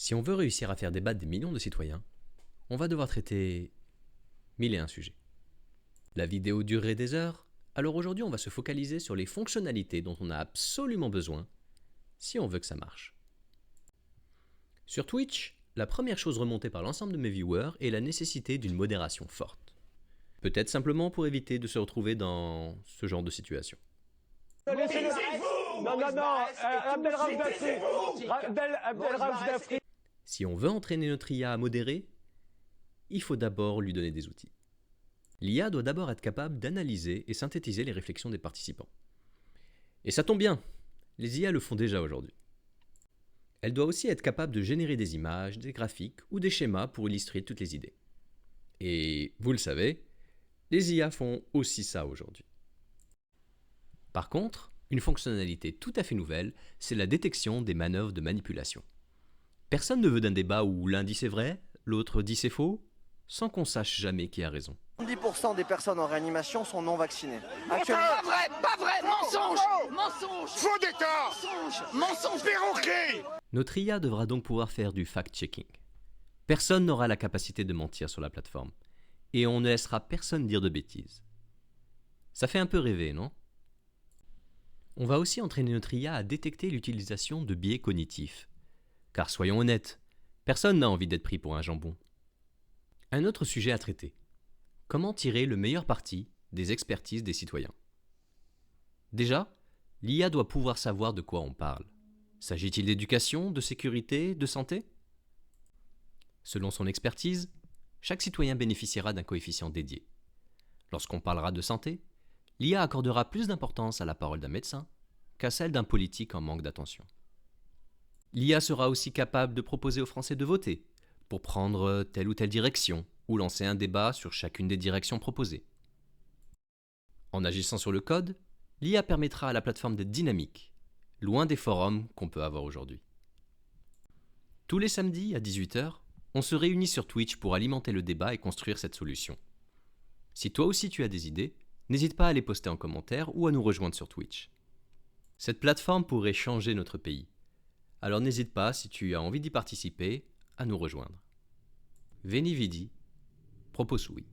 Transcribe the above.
Si on veut réussir à faire débattre des millions de citoyens, on va devoir traiter 1001 sujets. La vidéo durerait des heures, alors aujourd'hui on va se focaliser sur les fonctionnalités dont on a absolument besoin si on veut que ça marche. Sur Twitch, la première chose remontée par l'ensemble de mes viewers est la nécessité d'une modération forte. Peut-être simplement pour éviter de se retrouver dans ce genre de situation. Si on veut entraîner notre IA à modérer, il faut d'abord lui donner des outils. L'IA doit d'abord être capable d'analyser et synthétiser les réflexions des participants. Et ça tombe bien, les IA le font déjà aujourd'hui. Elle doit aussi être capable de générer des images, des graphiques ou des schémas pour illustrer toutes les idées. Et vous le savez, les IA font aussi ça aujourd'hui. Par contre, une fonctionnalité tout à fait nouvelle, c'est la détection des manœuvres de manipulation. Personne ne veut d'un débat où l'un dit c'est vrai, l'autre dit c'est faux, sans qu'on sache jamais qui a raison. 70% des personnes en réanimation sont non vaccinées. Pas vrai, mensonge, mensonge, Faux d'état, mensonge, mensonge, perroquet. Notre IA devra donc pouvoir faire du fact-checking. Personne n'aura la capacité de mentir sur la plateforme, et on ne laissera personne dire de bêtises. Ça fait un peu rêver, non? On va aussi entraîner notre IA à détecter l'utilisation de biais cognitifs. Car soyons honnêtes, personne n'a envie d'être pris pour un jambon. Un autre sujet à traiter. Comment tirer le meilleur parti des expertises des citoyens? Déjà, l'IA doit pouvoir savoir de quoi on parle. S'agit-il d'éducation, de sécurité, de santé? Selon son expertise, chaque citoyen bénéficiera d'un coefficient dédié. Lorsqu'on parlera de santé, l'IA accordera plus d'importance à la parole d'un médecin qu'à celle d'un politique en manque d'attention. L'IA sera aussi capable de proposer aux Français de voter pour prendre telle ou telle direction ou lancer un débat sur chacune des directions proposées. En agissant sur le code, l'IA permettra à la plateforme d'être dynamique, loin des forums qu'on peut avoir aujourd'hui. Tous les samedis à 18h, on se réunit sur Twitch pour alimenter le débat et construire cette solution. Si toi aussi tu as des idées, n'hésite pas à les poster en commentaire ou à nous rejoindre sur Twitch. Cette plateforme pourrait changer notre pays. Alors n'hésite pas, si tu as envie d'y participer, à nous rejoindre. Veni Vidi, propos sui.